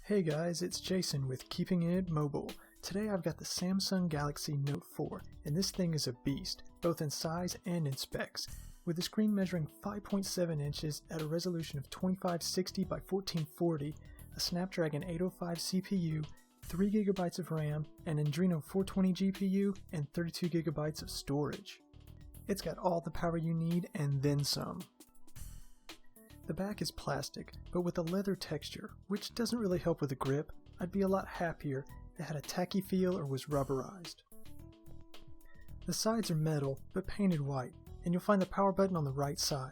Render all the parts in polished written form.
Hey guys, it's Jason with Keeping It Mobile. Today I've got the Samsung Galaxy Note 4, and this thing is a beast, both in size and in specs. With the screen measuring 5.7 inches at a resolution of 2560 by 1440, a Snapdragon 805 CPU, 3GB of RAM, an Adreno 420 GPU, and 32GB of storage. It's got all the power you need and then some. The back is plastic, but with a leather texture, which doesn't really help with the grip. I'd be a lot happier if it had a tacky feel or was rubberized. The sides are metal, but painted white, and you'll find the power button on the right side,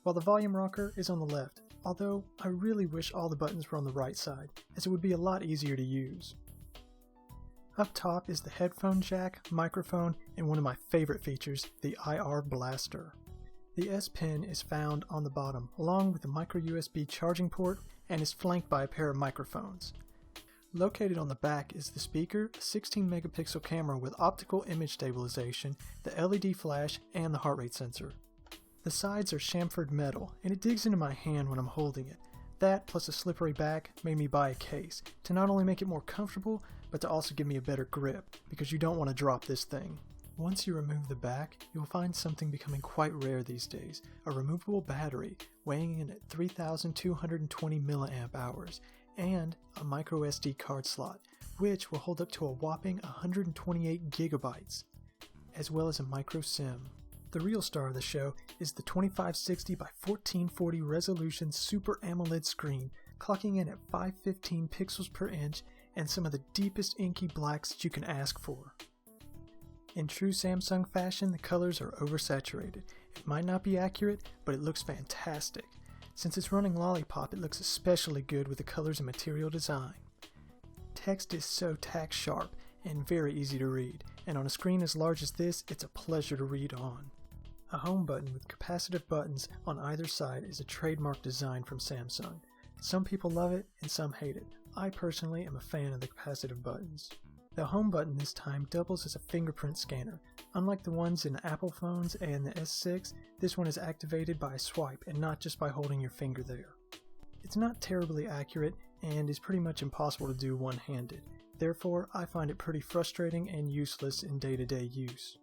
while the volume rocker is on the left, although I really wish all the buttons were on the right side, as it would be a lot easier to use. Up top is the headphone jack, microphone, and one of my favorite features, the IR blaster. The S Pen is found on the bottom, along with the micro USB charging port, and is flanked by a pair of microphones. Located on the back is the speaker, a 16 megapixel camera with optical image stabilization, the LED flash, and the heart rate sensor. The sides are chamfered metal, and it digs into my hand when I'm holding it. That, plus a slippery back, made me buy a case, to not only make it more comfortable, but to also give me a better grip, because you don't want to drop this thing. Once you remove the back, you'll find something becoming quite rare these days, a removable battery weighing in at 3,220 mAh, and a micro SD card slot, which will hold up to a whopping 128 GB, as well as a micro SIM. The real star of the show is the 2560 by 1440 resolution Super AMOLED screen, clocking in at 515 pixels per inch and some of the deepest inky blacks that you can ask for. In true Samsung fashion, the colors are oversaturated. It might not be accurate, but it looks fantastic. Since it's running Lollipop, it looks especially good with the colors and material design. Text is so tack sharp and very easy to read, and on a screen as large as this, it's a pleasure to read on. A home button with capacitive buttons on either side is a trademark design from Samsung. Some people love it and some hate it. I personally am a fan of the capacitive buttons. The home button this time doubles as a fingerprint scanner. Unlike the ones in Apple phones and the S6, this one is activated by a swipe and not just by holding your finger there. It's not terribly accurate and is pretty much impossible to do one-handed. Therefore, I find it pretty frustrating and useless in day-to-day use.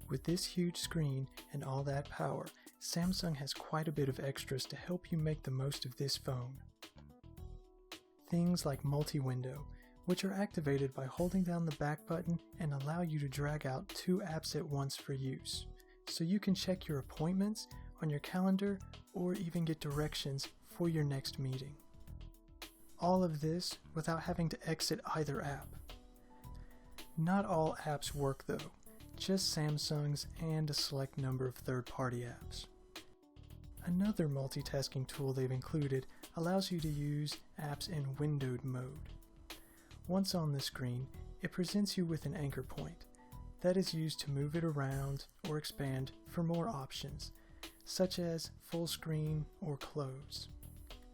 With this huge screen and all that power, Samsung has quite a bit of extras to help you make the most of this phone. Things like multi-window, which are activated by holding down the back button and allow you to drag out 2 apps at once for use. So you can check your appointments on your calendar or even get directions for your next meeting. All of this without having to exit either app. Not all apps work though, just Samsung's and a select number of third-party apps. Another multitasking tool they've included allows you to use apps in windowed mode. Once on the screen, it presents you with an anchor point that is used to move it around or expand for more options, such as full screen or close.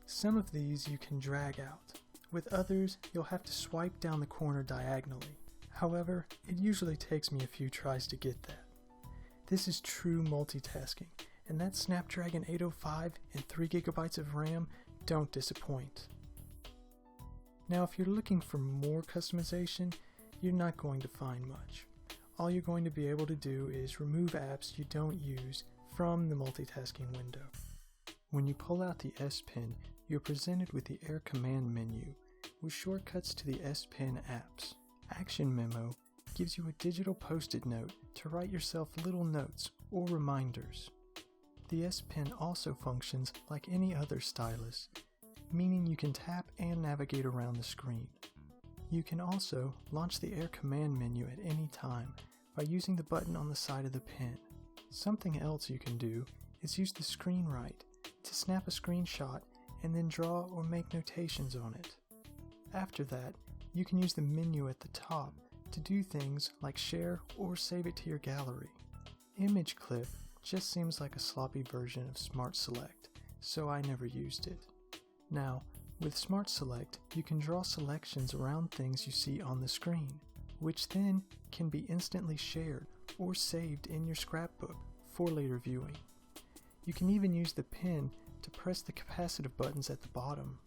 Some of these you can drag out. With others, you'll have to swipe down the corner diagonally. However, it usually takes me a few tries to get that. This is true multitasking, and that Snapdragon 805 and 3GB of RAM don't disappoint. Now, if you're looking for more customization, you're not going to find much. All you're going to be able to do is remove apps you don't use from the multitasking window. When you pull out the S Pen, you're presented with the Air Command menu with shortcuts to the S Pen apps. Action Memo gives you a digital post-it note to write yourself little notes or reminders. The S Pen also functions like any other stylus, meaning you can tap and navigate around the screen. You can also launch the Air Command menu at any time by using the button on the side of the pen. Something else you can do is use the screen write to snap a screenshot and then draw or make notations on it. After that, you can use the menu at the top to do things like share or save it to your gallery. Image Clip just seems like a sloppy version of Smart Select, so I never used it. Now, with Smart Select, you can draw selections around things you see on the screen, which then can be instantly shared or saved in your scrapbook for later viewing. You can even use the pen to press the capacitive buttons at the bottom.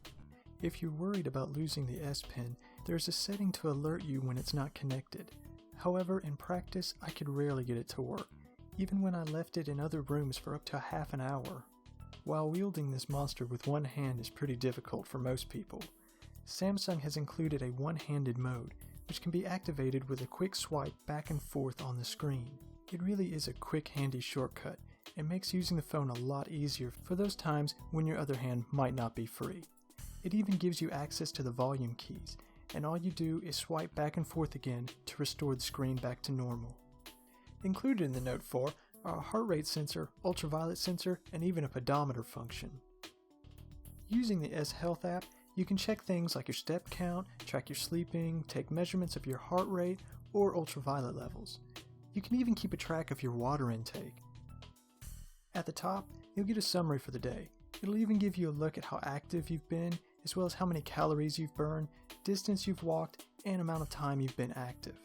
If you're worried about losing the S Pen, there's a setting to alert you when it's not connected. However, in practice, I could rarely get it to work, even when I left it in other rooms for up to half an hour. While wielding this monster with one hand is pretty difficult for most people, Samsung has included a one-handed mode, which can be activated with a quick swipe back and forth on the screen. It really is a quick, handy shortcut, and makes using the phone a lot easier for those times when your other hand might not be free. It even gives you access to the volume keys, and all you do is swipe back and forth again to restore the screen back to normal. Included in the Note 4 are a heart rate sensor, ultraviolet sensor, and even a pedometer function. Using the S Health app, you can check things like your step count, track your sleeping, take measurements of your heart rate or ultraviolet levels. You can even keep a track of your water intake. At the top, you'll get a summary for the day. It'll even give you a look at how active you've been, as well as how many calories you've burned, distance you've walked, and amount of time you've been active.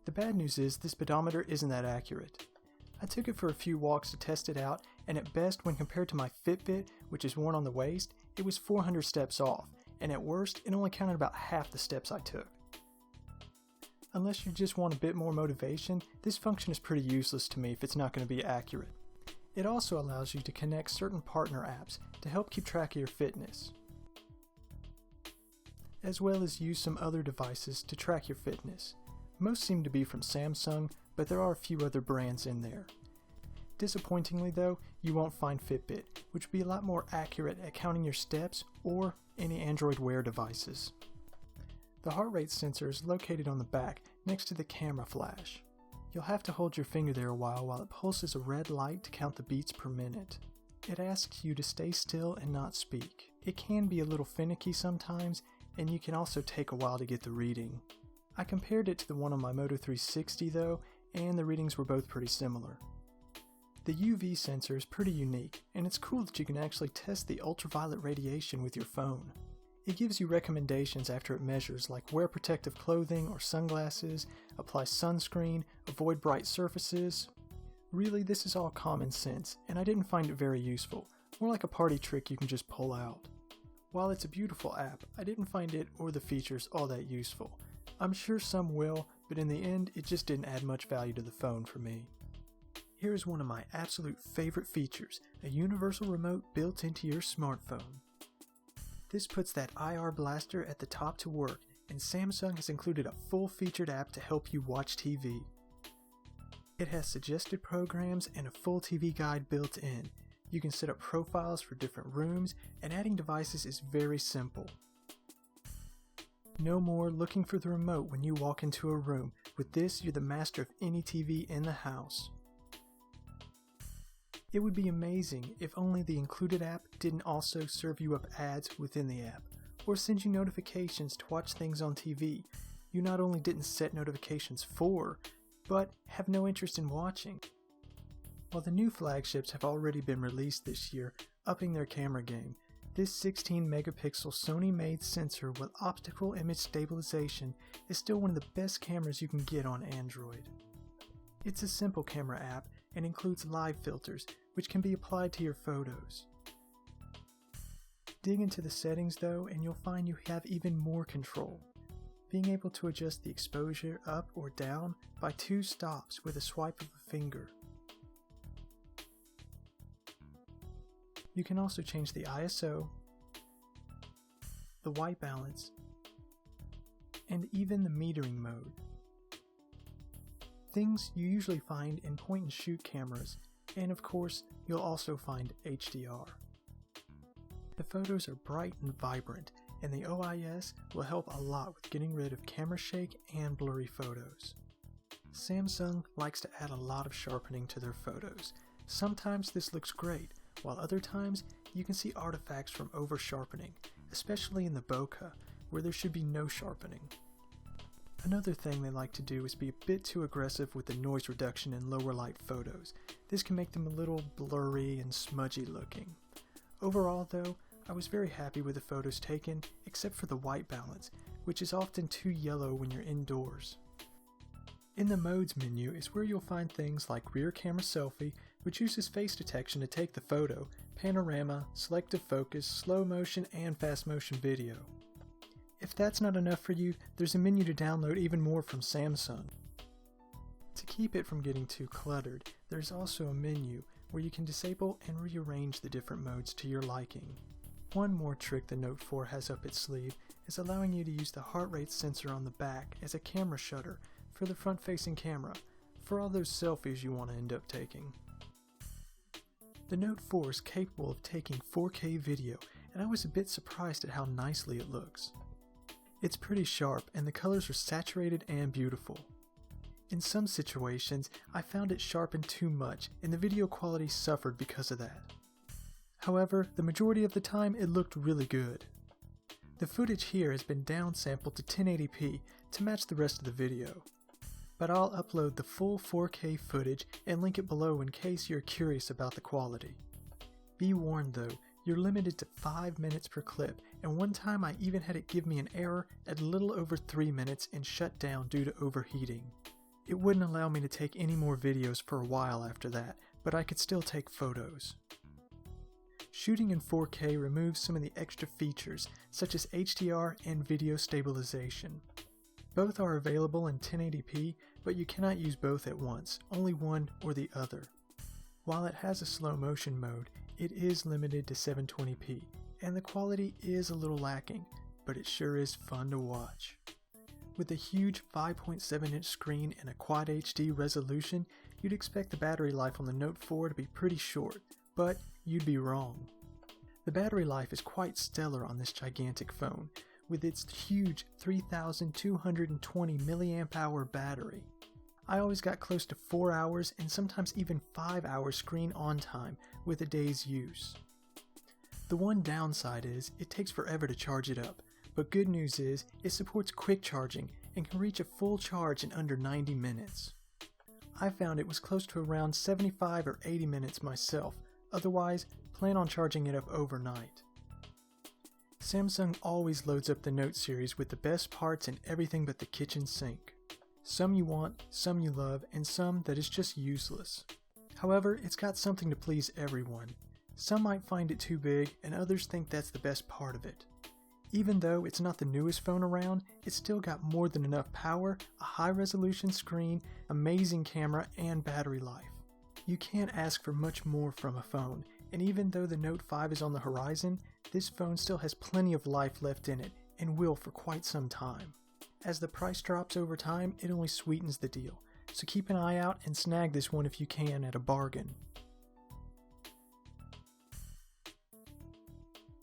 The bad news is this pedometer isn't that accurate. I took it for a few walks to test it out, and at best, when compared to my Fitbit, which is worn on the waist, it was 400 steps off, and at worst, it only counted about half the steps I took. Unless you just want a bit more motivation, this function is pretty useless to me if it's not going to be accurate. It also allows you to connect certain partner apps to help keep track of your fitness, as well as use some other devices to track your fitness. Most seem to be from Samsung, but there are a few other brands in there. Disappointingly though, you won't find Fitbit, which would be a lot more accurate at counting your steps or any Android Wear devices. The heart rate sensor is located on the back next to the camera flash. You'll have to hold your finger there a while it pulses a red light to count the beats per minute. It asks you to stay still and not speak. It can be a little finicky sometimes, and you can also take a while to get the reading. I compared it to the one on my Moto 360 though, and the readings were both pretty similar. The UV sensor is pretty unique, and it's cool that you can actually test the ultraviolet radiation with your phone. It gives you recommendations after it measures, like wear protective clothing or sunglasses, apply sunscreen, avoid bright surfaces. Really, this is all common sense, and I didn't find it very useful, more like a party trick you can just pull out. While it's a beautiful app, I didn't find it or the features all that useful. I'm sure some will, but in the end, it just didn't add much value to the phone for me. Here is one of my absolute favorite features, a universal remote built into your smartphone. This puts that IR blaster at the top to work, and Samsung has included a full-featured app to help you watch TV. It has suggested programs and a full TV guide built in. You can set up profiles for different rooms, and adding devices is very simple. No more looking for the remote when you walk into a room. With this, you're the master of any TV in the house. It would be amazing if only the included app didn't also serve you up ads within the app, or send you notifications to watch things on TV you not only didn't set notifications for, but have no interest in watching. While the new flagships have already been released this year, upping their camera game, this 16 megapixel Sony-made sensor with optical image stabilization is still one of the best cameras you can get on Android. It's a simple camera app and includes live filters, which can be applied to your photos. Dig into the settings though, and you'll find you have even more control, being able to adjust the exposure up or down by 2 stops with a swipe of a finger. You can also change the ISO, the white balance, and even the metering mode. Things you usually find in point-and-shoot cameras, and of course, you'll also find HDR. The photos are bright and vibrant, and the OIS will help a lot with getting rid of camera shake and blurry photos. Samsung likes to add a lot of sharpening to their photos. Sometimes this looks great, while other times you can see artifacts from over-sharpening, especially in the bokeh, where there should be no sharpening. Another thing they like to do is be a bit too aggressive with the noise reduction in lower light photos. This can make them a little blurry and smudgy looking. Overall though, I was very happy with the photos taken, except for the white balance, which is often too yellow when you're indoors. In the modes menu is where you'll find things like rear camera selfie, which uses face detection to take the photo, panorama, selective focus, slow motion, and fast motion video. If that's not enough for you, there's a menu to download even more from Samsung. To keep it from getting too cluttered, there's also a menu where you can disable and rearrange the different modes to your liking. One more trick the Note 4 has up its sleeve is allowing you to use the heart rate sensor on the back as a camera shutter for the front-facing camera, for all those selfies you want to end up taking. The Note 4 is capable of taking 4K video, and I was a bit surprised at how nicely it looks. It's pretty sharp, and the colors are saturated and beautiful. In some situations, I found it sharpened too much, and the video quality suffered because of that. However, the majority of the time it looked really good. The footage here has been downsampled to 1080p to match the rest of the video. But I'll upload the full 4K footage and link it below in case you're curious about the quality. Be warned though, you're limited to 5 minutes per clip, and one time I even had it give me an error at a little over 3 minutes and shut down due to overheating. It wouldn't allow me to take any more videos for a while after that, but I could still take photos. Shooting in 4K removes some of the extra features, such as HDR and video stabilization. Both are available in 1080p, but you cannot use both at once, only one or the other. While it has a slow motion mode, it is limited to 720p, and the quality is a little lacking, but it sure is fun to watch. With a huge 5.7-inch screen and a Quad HD resolution, you'd expect the battery life on the Note 4 to be pretty short, but you'd be wrong. The battery life is quite stellar on this gigantic phone, with its huge 3220 mAh battery. I always got close to 4 hours and sometimes even 5 hours screen on time with a day's use. The one downside is it takes forever to charge it up, but good news is it supports quick charging and can reach a full charge in under 90 minutes. I found it was close to around 75 or 80 minutes myself, otherwise plan on charging it up overnight. Samsung always loads up the Note series with the best parts and everything but the kitchen sink. Some you want, some you love, and some that is just useless. However, it's got something to please everyone. Some might find it too big, and others think that's the best part of it. Even though it's not the newest phone around, it's still got more than enough power, a high-resolution screen, amazing camera, and battery life. You can't ask for much more from a phone, and even though the Note 5 is on the horizon, this phone still has plenty of life left in it, and will for quite some time. As the price drops over time, it only sweetens the deal, so keep an eye out and snag this one if you can at a bargain.